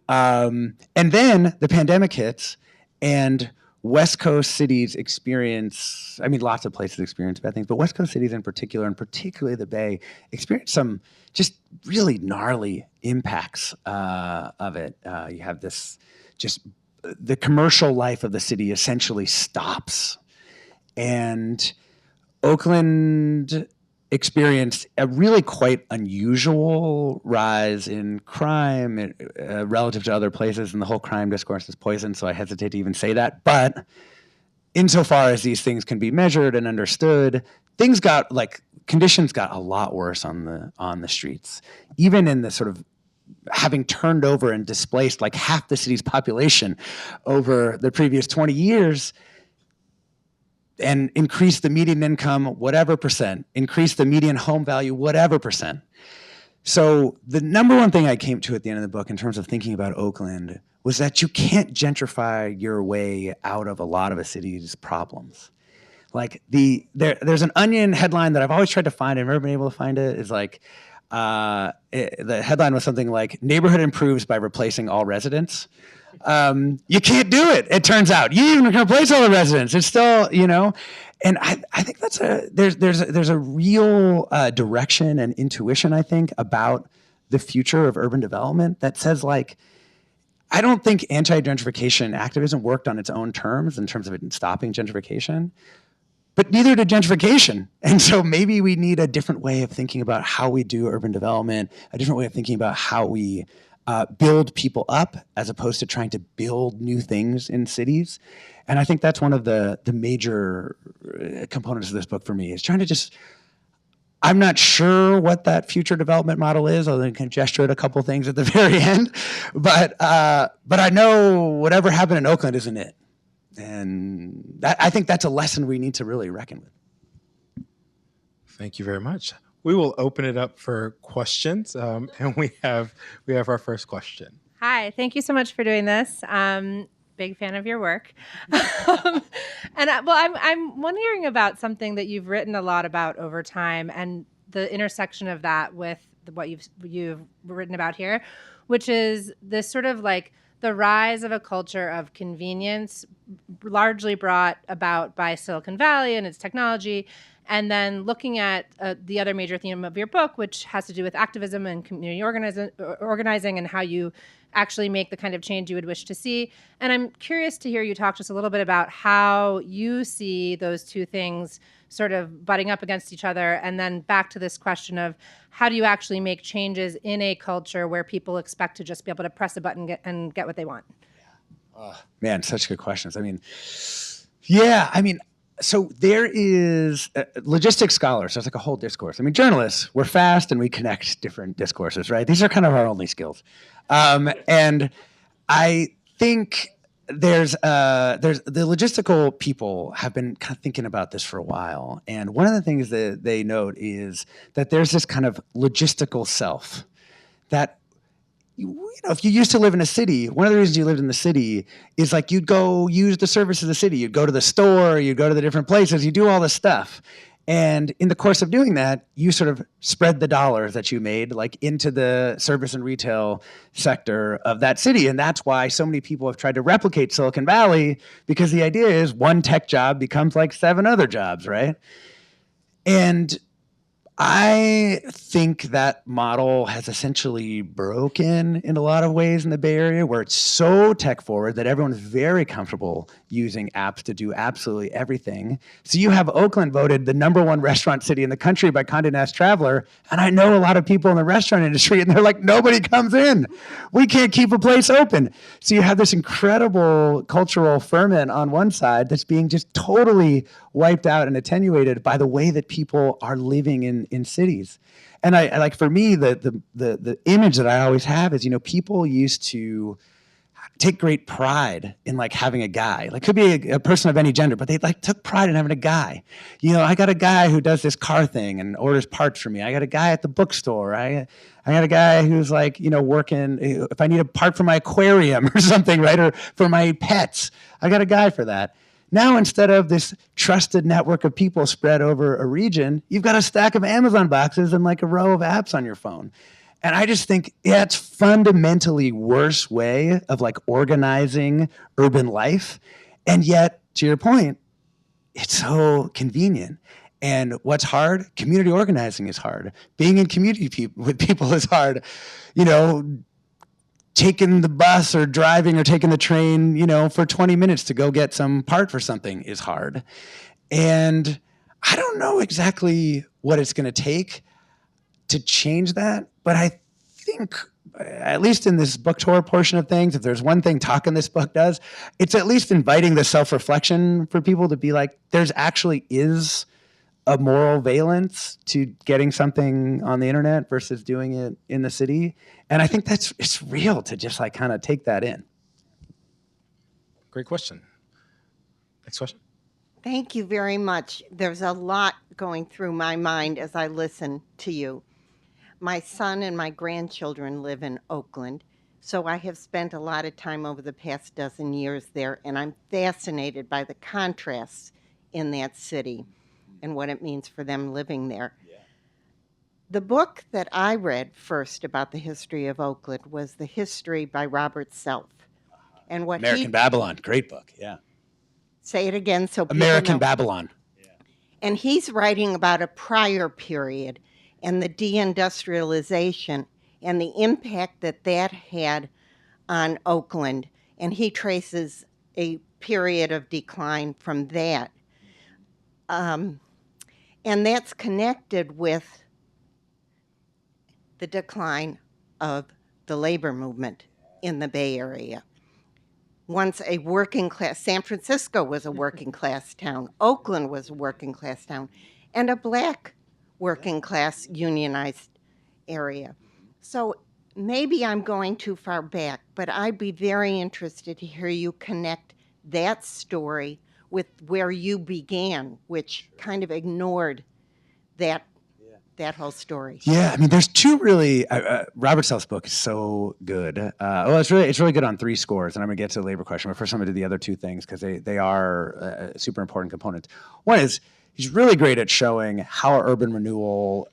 And then the pandemic hits, and West Coast cities experience, I mean, lots of places experience bad things, but West Coast cities in particular, and particularly the Bay, experience some just really gnarly impacts of it. You have this, just the commercial life of the city essentially stops. And Oakland experienced a really quite unusual rise in crime relative to other places, and the whole crime discourse is poisoned, so I hesitate to even say that. But insofar as these things can be measured and understood, conditions got a lot worse on the streets. Even in the sort of having turned over and displaced like half the city's population over the previous 20 years, and increase the median income, whatever percent, increase the median home value, whatever percent. So the number one thing I came to at the end of the book in terms of thinking about Oakland was that you can't gentrify your way out of a lot of a city's problems. Like there's an Onion headline that I've always tried to find, I've never been able to find it, is like, the headline was something like, neighborhood improves by replacing all residents. You can't do it, it turns out. You even can replace all the residents. It's still, and I think there's a real direction and intuition, I think, about the future of urban development that says, like, I don't think anti-gentrification activism worked on its own terms in terms of it stopping gentrification, but neither did gentrification. And so maybe we need a different way of thinking about how we do urban development, a different way of thinking about how we build people up as opposed to trying to build new things in cities. And I think that's one of the major components of this book for me, is trying to just, I'm not sure what that future development model is, although I can gesture at a couple things at the very end. But I know whatever happened in Oakland isn't it. And I think that's a lesson we need to really reckon with. Thank you very much. We will open it up for questions, and we have our first question. Hi, thank you so much for doing this. Big fan of your work. I'm wondering about something that you've written a lot about over time, and the intersection of that with what you've written about here, which is this sort of like the rise of a culture of convenience, largely brought about by Silicon Valley and its technology. And then looking at the other major theme of your book, which has to do with activism and community organizing and how you actually make the kind of change you would wish to see. And I'm curious to hear you talk just a little bit about how you see those two things sort of butting up against each other. And then back to this question of how do you actually make changes in a culture where people expect to just be able to press a button and get what they want? Man, such good questions. So there is logistics scholars. There's like a whole discourse. Journalists, we're fast and we connect different discourses, right? These are kind of our only skills. And I think there's the logistical people have been kind of thinking about this for a while. And one of the things that they note is that there's this kind of logistical self that, if you used to live in a city, one of the reasons you lived in the city is like you'd go use the service of the city. You'd go to the store, you'd go to the different places, you do all this stuff. And in the course of doing that, you sort of spread the dollars that you made like into the service and retail sector of that city. And that's why so many people have tried to replicate Silicon Valley, because the idea is one tech job becomes like 7 other jobs, right? And I think that model has essentially broken in a lot of ways in the Bay Area, where it's so tech forward that everyone's very comfortable using apps to do absolutely everything. So you have Oakland voted the #1 restaurant city in the country by Condé Nast Traveler, and I know a lot of people in the restaurant industry, and they're like, nobody comes in. We can't keep a place open. So you have this incredible cultural ferment on one side that's being just totally wiped out and attenuated by the way that people are living in cities. And I like, for me, the image that I always have is, people used to take great pride in like having a guy. Like, could be a person of any gender, but they like took pride in having a guy. I got a guy who does this car thing and orders parts for me. I got a guy at the bookstore. I got a guy who's like, working, if I need a part for my aquarium or something, right? Or for my pets, I got a guy for that. Now, instead of this trusted network of people spread over a region, you've got a stack of Amazon boxes and like a row of apps on your phone. And I just think, it's fundamentally worse way of like organizing urban life. And yet, to your point, it's so convenient. And what's hard? Community organizing is hard. Being in community with people is hard. You know, taking the bus or driving or taking the train, you know, for 20 minutes to go get some part for something is hard. And I don't know exactly what it's going to take to change that, but I think, at least in this book tour portion of things, if there's one thing talking this book does, it's at least inviting the self-reflection for people to be like, there's actually is a moral valence to getting something on the internet versus doing it in the city. And I think it's real to just like kind of take that in. Great question. Next question. Thank you very much. There's a lot going through my mind as I listen to you. My son and my grandchildren live in Oakland, so I have spent a lot of time over the past dozen years there, and I'm fascinated by the contrasts in that city and what it means for them living there. Yeah. The book that I read first about the history of Oakland was The History by Robert Self. And what American Babylon, great book, yeah. Say it again so people American know. Babylon. Yeah. And he's writing about a prior period and the deindustrialization and the impact that that had on Oakland. And he traces a period of decline from that. And that's connected with the decline of the labor movement in the Bay Area. Once a working class, San Francisco was a working class town, Oakland was a working class town, and a black working class unionized area. So maybe I'm going too far back, but I'd be very interested to hear you connect that story with where you began, which kind of ignored that whole story. Yeah, I mean, there's two really. Robert Self's book is so good. Well, it's really good on three scores, and I'm gonna get to the labor question. But first, I'm gonna do the other two things because they are super important components. One is he's really great at showing how urban renewal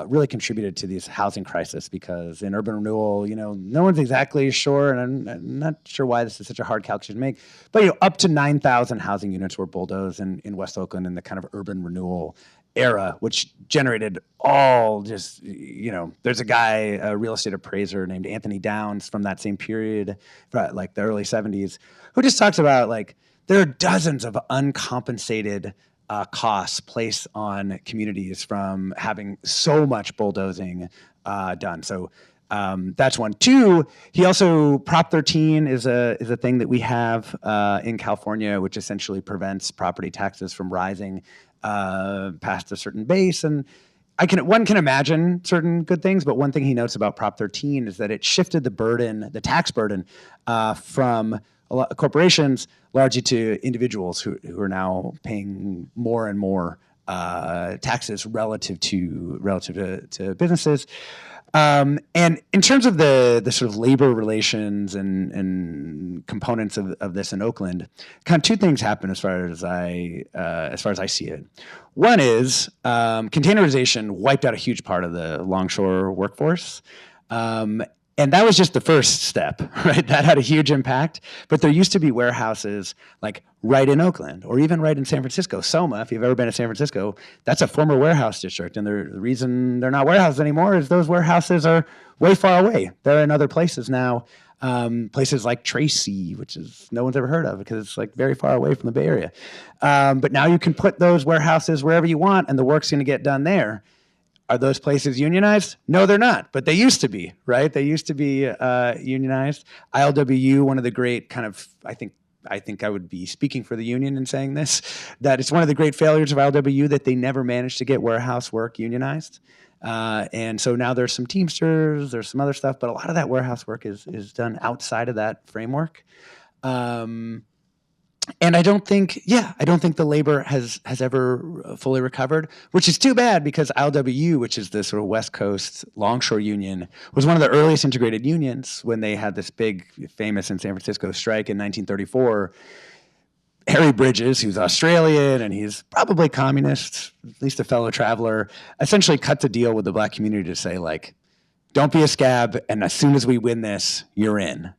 really contributed to this housing crisis. Because in urban renewal, you know, no one's exactly sure, and I'm not sure why this is such a hard calculation to make. But you know, up to 9,000 housing units were bulldozed in West Oakland in the kind of urban renewal era, which generated all just, you know, there's a guy, a real estate appraiser named Anthony Downs from that same period, like the early 70s, who just talks about like there are dozens of uncompensated costs placed on communities from having so much bulldozing done. So that's one. Two, he also, Prop 13 is a thing that we have in California, which essentially prevents property taxes from rising past a certain base. And one can imagine certain good things, but one thing he notes about Prop 13 is that it shifted the tax burden from corporations largely to individuals who are now paying more and more taxes relative to businesses. And in terms of the sort of labor relations and components of this in Oakland, kind of two things happen as far as I see it. One is containerization wiped out a huge part of the longshore workforce. And that was just the first step, right? That had a huge impact. But there used to be warehouses like right in Oakland or even right in San Francisco. Soma, if you've ever been to San Francisco, that's a former warehouse district. And the reason they're not warehouses anymore is those warehouses are way far away. They're in other places now, places like Tracy, which is no one's ever heard of because it's like very far away from the Bay Area. But now you can put those warehouses wherever you want and the work's going to get done there. Are those places unionized? No, they're not, but they used to be, right? They used to be unionized. ILWU, one of the great kind of, I think I would be speaking for the union in saying this, that it's one of the great failures of ILWU that they never managed to get warehouse work unionized. And so now there's some Teamsters, there's some other stuff, but a lot of that warehouse work is done outside of that framework. And I don't think the labor has ever fully recovered, which is too bad because ILWU, which is the sort of West Coast longshore union, was one of the earliest integrated unions when they had this big, famous in San Francisco strike in 1934. Harry Bridges, who's Australian and he's probably communist, at least a fellow traveler, essentially cut the deal with the black community to say, like, don't be a scab, and as soon as we win this, you're in.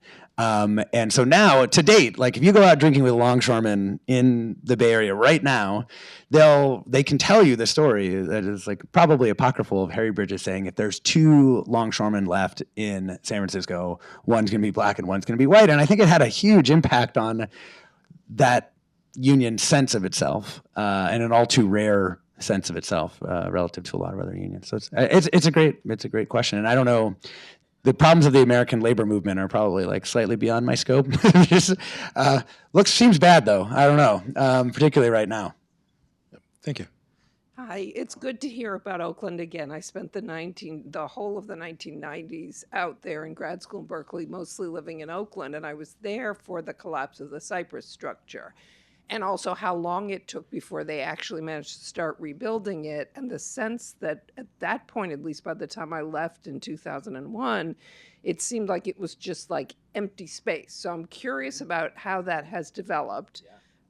And so now, to date, like if you go out drinking with longshoremen in the Bay Area right now, they can tell you the story that is like probably apocryphal of Harry Bridges saying if there's 2 longshoremen left in San Francisco, one's going to be black and one's going to be white. And I think it had a huge impact on that union sense of itself, and an all too rare sense of itself relative to a lot of other unions. So it's a great question, and I don't know. The problems of the American labor movement are probably like slightly beyond my scope. Just, seems bad though. I don't know, particularly right now. Thank you. Hi, it's good to hear about Oakland again. I spent the whole of the 1990s out there in grad school in Berkeley, mostly living in Oakland, and I was there for the collapse of the Cypress structure, and also how long it took before they actually managed to start rebuilding it, and the sense that at that point, at least by the time I left in 2001, it seemed like it was just like empty space. So I'm curious about how that has developed.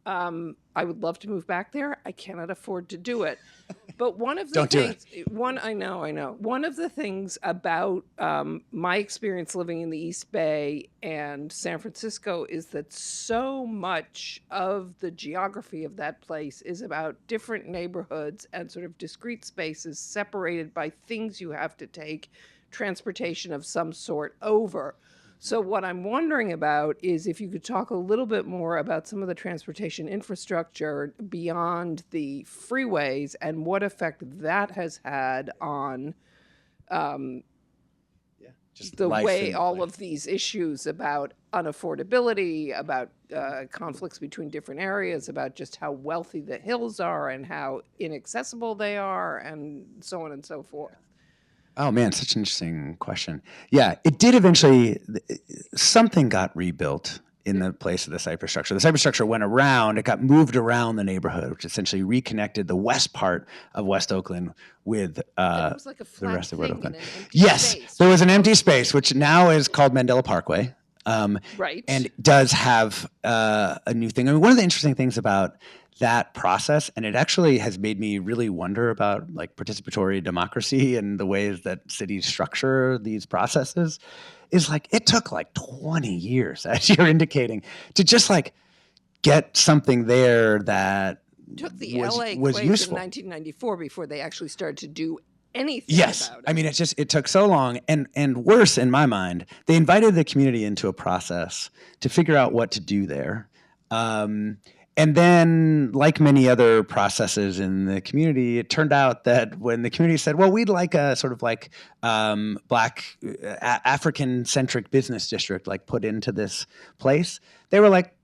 I would love to move back there. I cannot afford to do it. But one of the things, I know. One of the things about my experience living in the East Bay and San Francisco is that so much of the geography of that place is about different neighborhoods and sort of discrete spaces separated by things you have to take transportation of some sort over. So what I'm wondering about is if you could talk a little bit more about some of the transportation infrastructure beyond the freeways and what effect that has had on just the way all of these issues about unaffordability, about conflicts between different areas, about just how wealthy the hills are and how inaccessible they are, and so on and so forth. Oh man, such an interesting question. Yeah, it did eventually, something got rebuilt in the place of the Cypress structure. The Cypress structure went around, it got moved around the neighborhood, which essentially reconnected the west part of West Oakland with It was like a the flat rest of thing Oakland. in an empty Yes, space. there was an empty space, which now is called Mandela Parkway. Right. And does have a new thing. I mean, one of the interesting things about that process, and it actually has made me really wonder about like participatory democracy and the ways that cities structure these processes, is like it took like 20 years, as you're indicating, to just like get something there that took the was LA quake useful. in 1994 before they actually started to do anything Yes. about it. I mean, it took so long, and worse in my mind, they invited the community into a process to figure out what to do there. And then, like many other processes in the community, it turned out that when the community said, well, we'd like a sort of like Black African-centric business district like put into this place, they were like,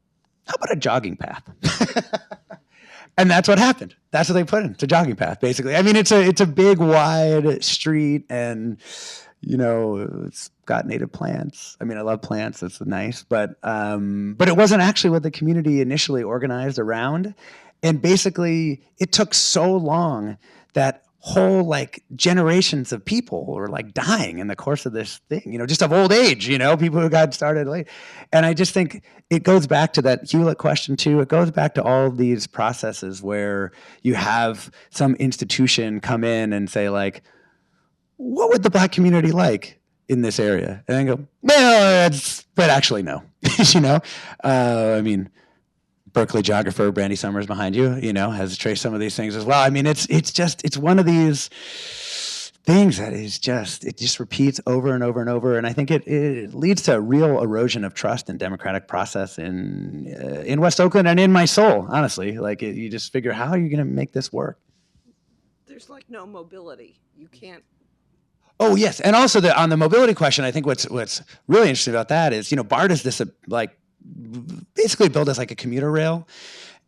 how about a jogging path? And that's what happened. That's what they put in. It's a jogging path, basically. I mean, it's a big, wide street, and it's got native plants. I mean, I love plants. It's nice, but it wasn't actually what the community initially organized around. And basically, it took so long that whole like generations of people were like dying in the course of this thing, just of old age, people who got started late. And I just think it goes back to that Hewlett question too. It goes back to all of these processes where you have some institution come in and say like, what would the Black community like in this area? And then go, well, but actually no, I mean, Berkeley geographer Brandy Summers behind you, has traced some of these things as well. I mean, it's one of these things that is it just repeats over and over and over. And I think it leads to a real erosion of trust in democratic process in West Oakland and in my soul, honestly. Like you just figure, how are you going to make this work? There's like no mobility. You can't. Oh yes, and also on the mobility question, I think what's really interesting about that is BART is this basically built as like a commuter rail,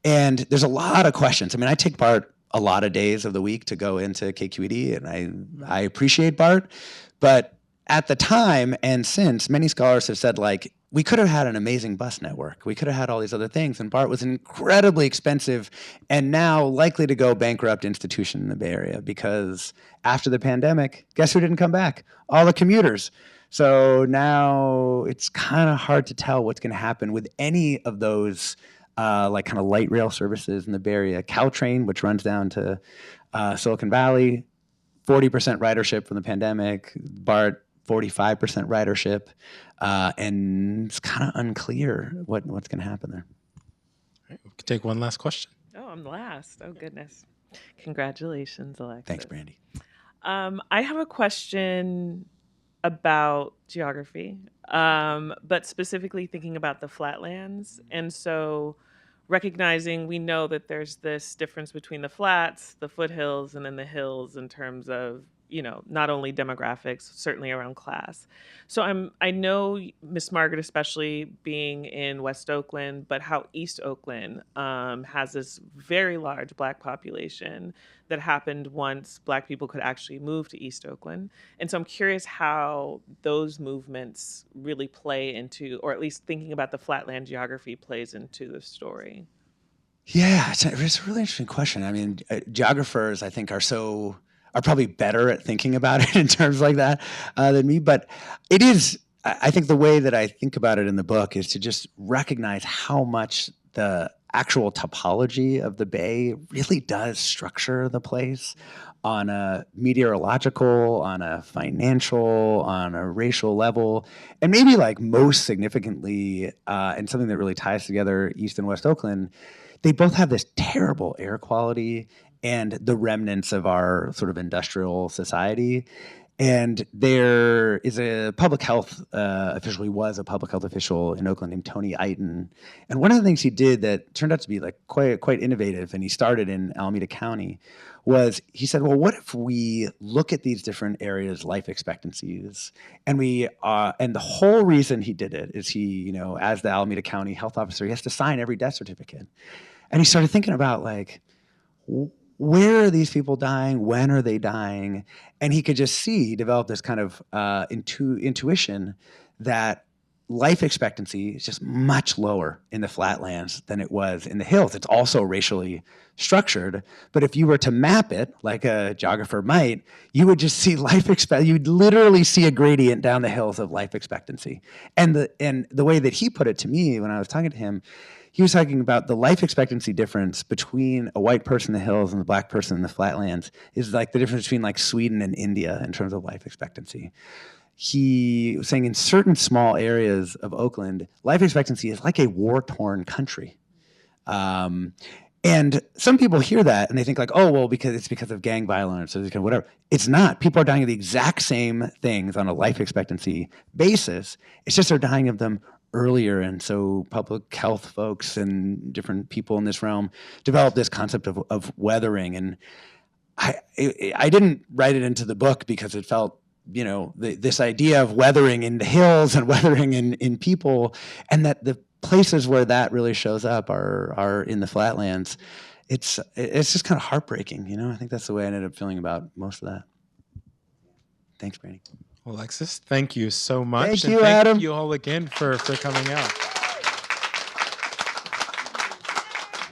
and there's a lot of questions. I mean, I take BART a lot of days of the week to go into KQED, and I appreciate BART, but at the time and since, many scholars have said like we could have had an amazing bus network. We could have had all these other things, and BART was an incredibly expensive and now likely to go bankrupt institution in the Bay Area because after the pandemic, guess who didn't come back? All the commuters. So now it's kind of hard to tell what's going to happen with any of those like kind of light rail services in the Bay Area. Caltrain, which runs down to Silicon Valley, 40% ridership from the pandemic. BART, 45% ridership. and it's kind of unclear what's going to happen there. We can take one last question. Oh, I'm last. Oh, goodness. Congratulations, Alexis. Thanks, Brandy. I have a question about geography, but specifically thinking about the flatlands. And so recognizing we know that there's this difference between the flats, the foothills, and then the hills in terms of, not only demographics, certainly around class. So I know Miss Margaret, especially being in West Oakland, but how East Oakland has this very large Black population that happened once Black people could actually move to East Oakland. And so I'm curious how those movements really play into, or at least thinking about the flatland geography plays into the story. Yeah, it's a really interesting question. I mean, geographers, I think, are probably better at thinking about it in terms like that than me. But it is, I think the way that I think about it in the book is to just recognize how much the actual topology of the Bay really does structure the place on a meteorological, on a financial, on a racial level. And maybe like most significantly, and something that really ties together East and West Oakland, they both have this terrible air quality and the remnants of our sort of industrial society. And there is a public health official, he was a public health official in Oakland named Tony Eiton. And one of the things he did that turned out to be like quite innovative, and he started in Alameda County, was he said, well, what if we look at these different areas' life expectancies, and and the whole reason he did it is he, as the Alameda County health officer, he has to sign every death certificate. And he started thinking about like, where are these people dying? When are they dying? And he could just see, he developed this kind of intuition that life expectancy is just much lower in the flatlands than it was in the hills. It's also racially structured, but if you were to map it like a geographer might, you would just see you'd literally see a gradient down the hills of life expectancy. And the way that he put it to me when I was talking to him, he was talking about the life expectancy difference between a white person in the hills and the Black person in the flatlands is like the difference between like Sweden and India in terms of life expectancy. He was saying in certain small areas of Oakland, life expectancy is like a war-torn country. And some people hear that and they think like, oh, well, because of gang violence or whatever. It's not. People are dying of the exact same things on a life expectancy basis. It's just they're dying of them earlier. And so public health folks and different people in this realm developed this concept of weathering. And I didn't write it into the book because it felt, this idea of weathering in the hills and weathering in people, and that the places where that really shows up are in the flatlands. It's just kind of heartbreaking, I think that's the way I ended up feeling about most of that. Thanks, Brandy. Alexis, thank you so much. Thank you, Adam. Thank you all again for coming out.